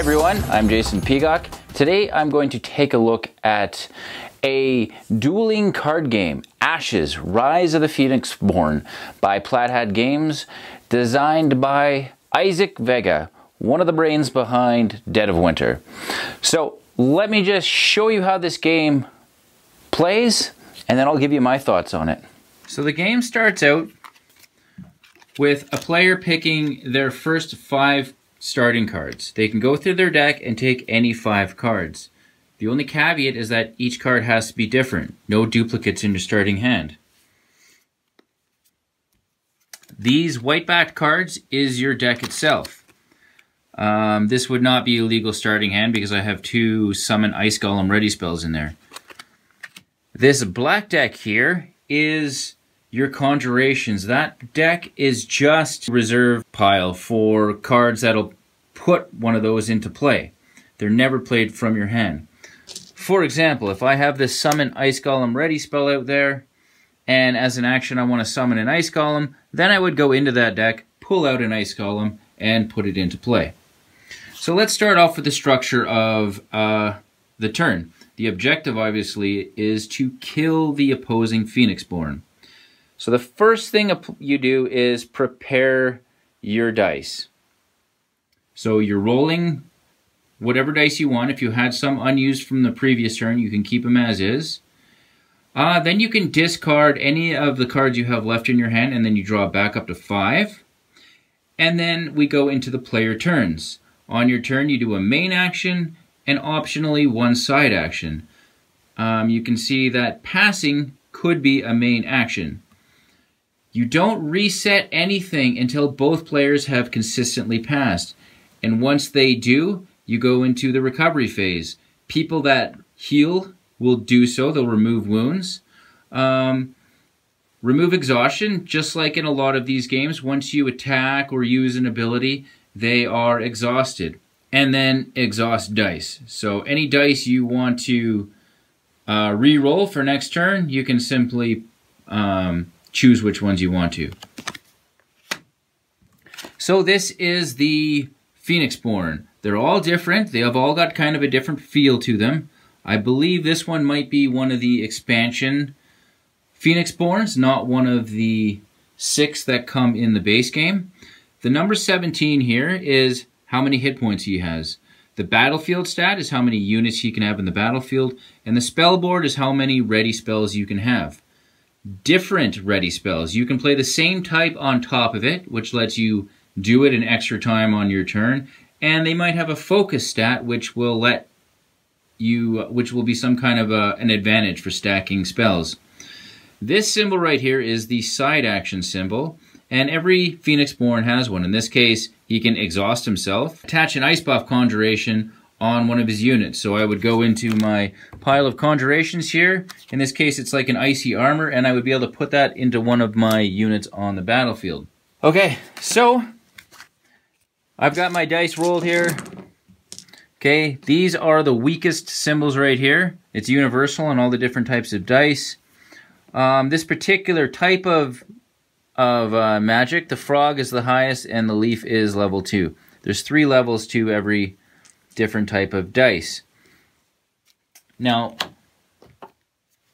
Hey everyone, I'm Jason Peacock. Today I'm going to take a look at a dueling card game, Ashes, Rise of the Phoenixborn by Plaid Hat Games, designed by Isaac Vega, one of the brains behind Dead of Winter. So let me just show you how this game plays, and then I'll give you my thoughts on it. So the game starts out with a player picking their first 5 starting cards. They can go through their deck and take any 5 cards. The only caveat is that each card has to be different. No duplicates in your starting hand. These white-backed cards is your deck itself. This would not be a legal starting hand because I have 2 Summon Ice Golem ready spells in there. This black deck here is your conjurations. That deck is just a reserve pile for cards that'll put one of those into play. They're never played from your hand. For example, if I have this Summon Ice Golem ready spell out there, and as an action I want to summon an Ice Golem, then I would go into that deck, pull out an Ice Golem, and put it into play. So let's start off with the structure of the turn. The objective, obviously, is to kill the opposing Phoenixborn. So the first thing you do is prepare your dice. So you're rolling whatever dice you want. If you had some unused from the previous turn, you can keep them as is. Then you can discard any of the cards you have left in your hand, and then you draw back up to 5. And then we go into the player turns. On your turn, you do a main action and optionally 1 side action. You can see that passing could be a main action. You don't reset anything until both players have consistently passed. And once they do, you go into the recovery phase. People that heal will do so. They'll remove wounds. Remove exhaustion, just like in a lot of these games. Once you attack or use an ability, they are exhausted. And then exhaust dice. So any dice you want to re-roll for next turn, you can simply choose which ones you want to. So this is the Phoenixborn. They're all different. They have all got kind of a different feel to them. I believe this one might be one of the expansion Phoenixborns, not one of the 6 that come in the base game. The number 17 here is how many hit points he has. The battlefield stat is how many units he can have in the battlefield. And the spell board is how many ready spells you can have. Different ready spells. You can play the same type on top of it, which lets you do it an extra time on your turn. And they might have a focus stat, which will be some kind of an advantage for stacking spells. This symbol right here is the side action symbol. And every Phoenixborn has one. In this case, he can exhaust himself, attach an ice buff conjuration on one of his units. So I would go into my pile of conjurations here. In this case, it's like an icy armor, and I would be able to put that into one of my units on the battlefield. Okay, so I've got my dice rolled here. Okay, these are the weakest symbols right here. It's universal on all the different types of dice. This particular type of magic, the frog is the highest and the leaf is level 2. There's 3 levels to every different type of dice. Now,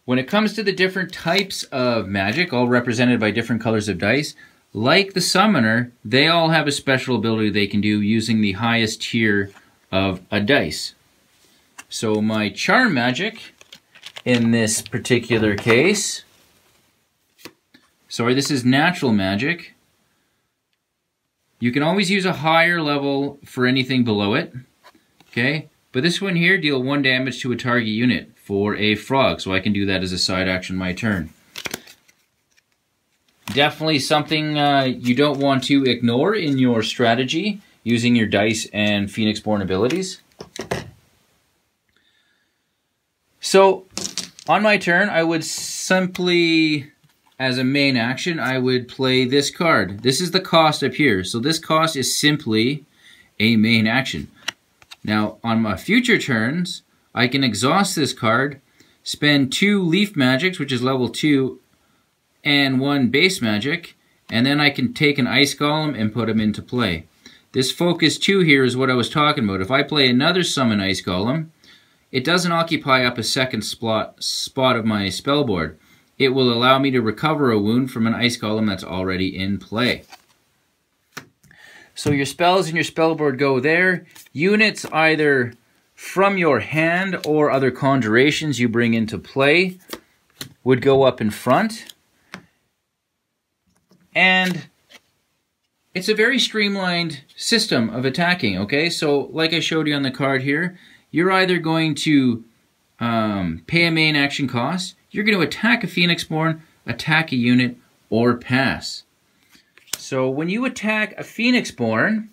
when it comes to the different types of magic, all represented by different colors of dice, like the summoner, they all have a special ability they can do using the highest tier of a dice. So my charm magic, in this particular case, sorry, this is natural magic. You can always use a higher level for anything below it. Okay, but this one here, deal 1 damage to a target unit for a frog, so I can do that as a side action my turn. Definitely something you don't want to ignore in your strategy, using your dice and Phoenixborn abilities. So, on my turn, I would simply, as a main action, I would play this card. This is the cost up here, so this cost is simply a main action. Now, on my future turns, I can exhaust this card, spend 2 leaf magics, which is level 2, and 1 base magic, and then I can take an Ice Golem and put him into play. This focus 2 here is what I was talking about. If I play another summon Ice Golem, it doesn't occupy up a second spot of my spell board. It will allow me to recover a wound from an Ice Golem that's already in play. So your spells and your spell board go there. Units either from your hand or other conjurations you bring into play would go up in front. And it's a very streamlined system of attacking, okay? So like I showed you on the card here, you're either going to pay a main action cost, you're going to attack a Phoenixborn, attack a unit, or pass. So when you attack a Phoenixborn,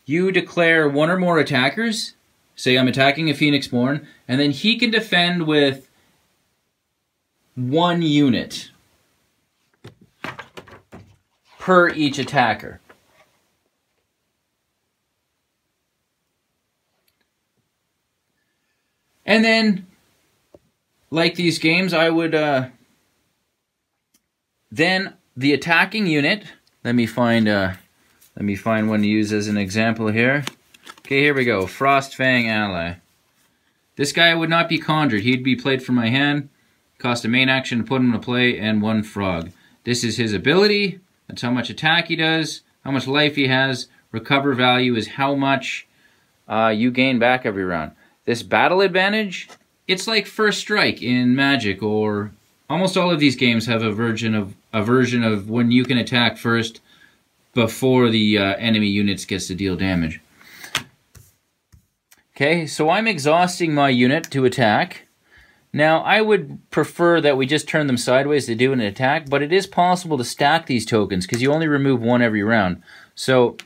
you declare one or more attackers. Say I'm attacking a Phoenixborn, and then he can defend with one unit per each attacker. And then, like these games, I would, then the attacking unit, let me find one to use as an example here. Okay, here we go, Frostfang Ally. This guy would not be conjured, he'd be played from my hand, cost a main action to put him to play, and 1 frog. This is his ability, that's how much attack he does, how much life he has. Recover value is how much you gain back every round. This battle advantage, it's like First Strike in Magic, or almost all of these games have a version of when you can attack first before the enemy units gets to deal damage. Okay, so I'm exhausting my unit to attack. Now, I would prefer that we just turn them sideways to do an attack, but it is possible to stack these tokens because you only remove 1 every round. So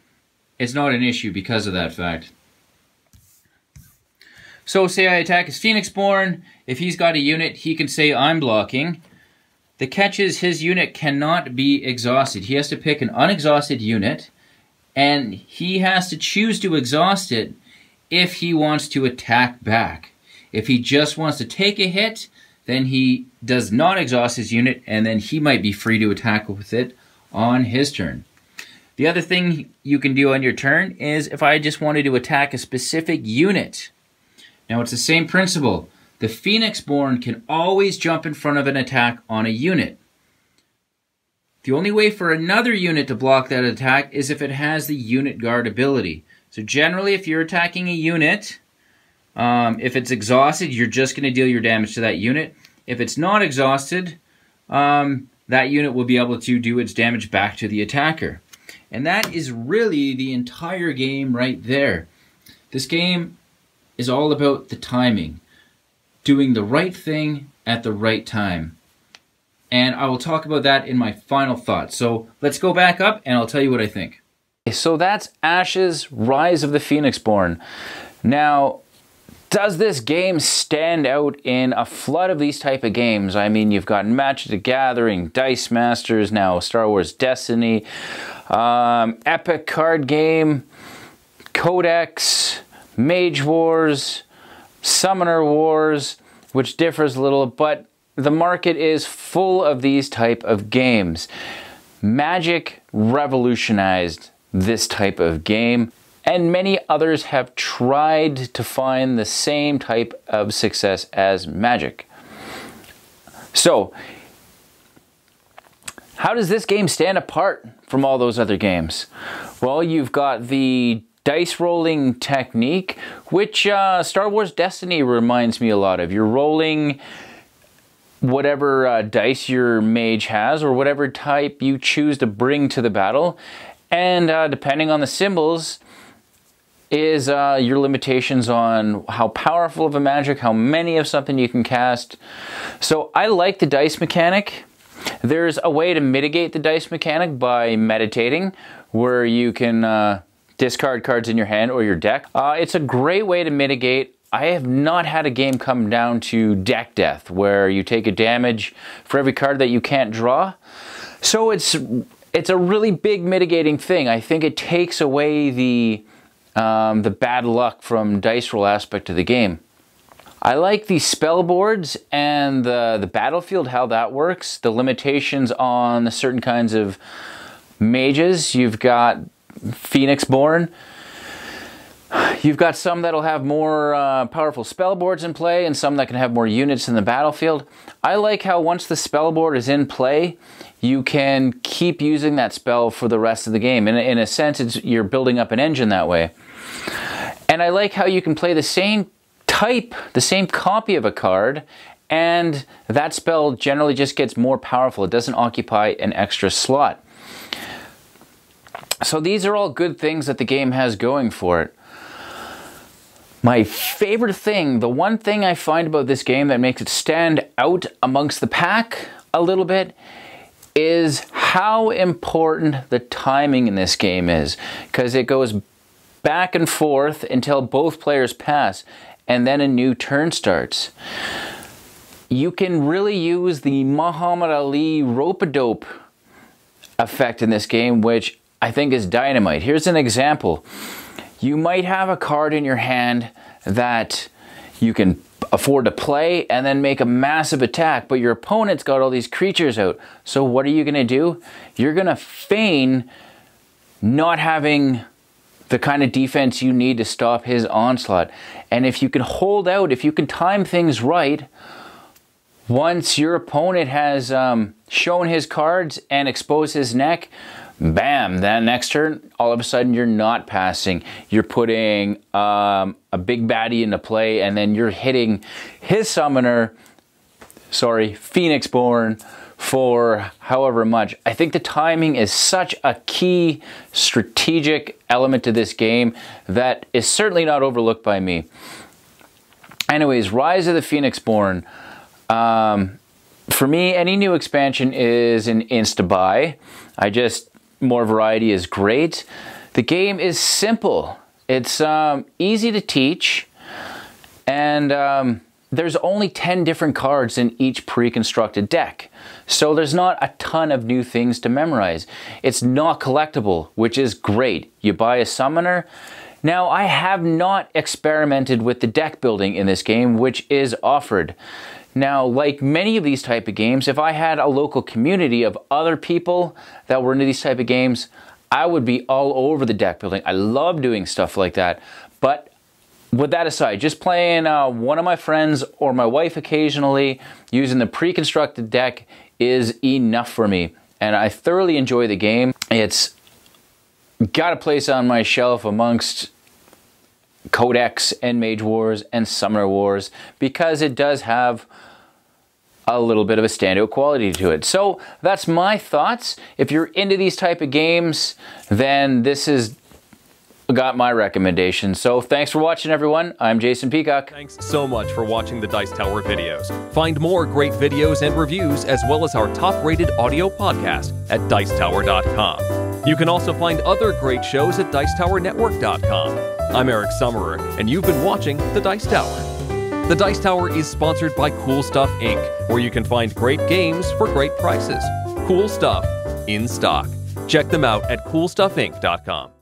it's not an issue because of that fact. So say I attack his Phoenixborn, if he's got a unit, he can say I'm blocking. The catch is his unit cannot be exhausted. He has to pick an unexhausted unit, and he has to choose to exhaust it if he wants to attack back. If he just wants to take a hit, then he does not exhaust his unit, and then he might be free to attack with it on his turn. The other thing you can do on your turn is if I just wanted to attack a specific unit. Now it's the same principle. The Phoenixborn can always jump in front of an attack on a unit. The only way for another unit to block that attack is if it has the unit guard ability. So generally if you're attacking a unit, if it's exhausted, you're just going to deal your damage to that unit. If it's not exhausted, that unit will be able to do its damage back to the attacker. And that is really the entire game right there. This game is all about the timing. Doing the right thing at the right time. And I will talk about that in my final thoughts. So let's go back up and I'll tell you what I think. So that's Ash's Rise of the Phoenixborn. Now, does this game stand out in a flood of these type of games? I mean, you've got Magic the Gathering, Dice Masters, now Star Wars Destiny, Epic card game, Codex, Mage Wars, Summoner Wars, which differs a little, but the market is full of these type of games. Magic revolutionized this type of game, and many others have tried to find the same type of success as Magic. So, how does this game stand apart from all those other games? Well, you've got the dice rolling technique, which Star Wars Destiny reminds me a lot of. You're rolling whatever dice your mage has, or whatever type you choose to bring to the battle, and depending on the symbols is your limitations on how powerful of a magic, how many of something you can cast. So I like the dice mechanic. There's a way to mitigate the dice mechanic by meditating, where you can discard cards in your hand or your deck. It's a great way to mitigate. I have not had a game come down to deck death, where you take a damage for every card that you can't draw. So it's a really big mitigating thing. I think it takes away the bad luck from dice roll aspect of the game. I like the spell boards and the battlefield, how that works, the limitations on the certain kinds of mages. You've got Phoenixborn. You've got some that'll have more powerful spellboards in play and some that can have more units in the battlefield. I like how once the spellboard is in play, you can keep using that spell for the rest of the game. In a sense, you're building up an engine that way. And I like how you can play the same type, the same copy of a card, and that spell generally just gets more powerful. It doesn't occupy an extra slot. So these are all good things that the game has going for it. My favorite thing, the one thing I find about this game that makes it stand out amongst the pack a little bit, is how important the timing in this game is. Because it goes back and forth until both players pass, and then a new turn starts. You can really use the Muhammad Ali rope-a-dope effect in this game, which I think is dynamite. Here's an example. You might have a card in your hand that you can afford to play and then make a massive attack, but your opponent's got all these creatures out. So what are you going to do? You're going to feign not having the kind of defense you need to stop his onslaught. And if you can hold out, if you can time things right, once your opponent has shown his cards and exposed his neck, bam, that next turn, all of a sudden you're not passing. You're putting a big baddie into play, and then you're hitting his summoner, Phoenixborn, for however much. I think the timing is such a key strategic element to this game that is certainly not overlooked by me. Anyways, Rise of the Phoenixborn. For me, any new expansion is an insta-buy. More variety is great. The game is simple. It's easy to teach, and there's only 10 different cards in each pre-constructed deck. So there's not a ton of new things to memorize. It's not collectible, which is great. You buy a summoner. Now, I have not experimented with the deck building in this game, which is offered. Now, like many of these type of games, if I had a local community of other people that were into these type of games, I would be all over the deck building. I love doing stuff like that. But with that aside, just playing one of my friends or my wife occasionally using the pre-constructed deck is enough for me. And I thoroughly enjoy the game. It's got a place on my shelf amongst Codex and Mage Wars and Summoner Wars because it does have a little bit of a standout quality to it. So that's my thoughts. If you're into these type of games, then this has got my recommendation. So thanks for watching, everyone. I'm Jason Peacock. Thanks so much for watching the Dice Tower videos. Find more great videos and reviews as well as our top-rated audio podcast at Dicetower.com. You can also find other great shows at DicetowerNetwork.com. I'm Eric Summerer, and you've been watching The Dice Tower. The Dice Tower is sponsored by Cool Stuff Inc., where you can find great games for great prices. Cool stuff in stock. Check them out at CoolStuffInc.com.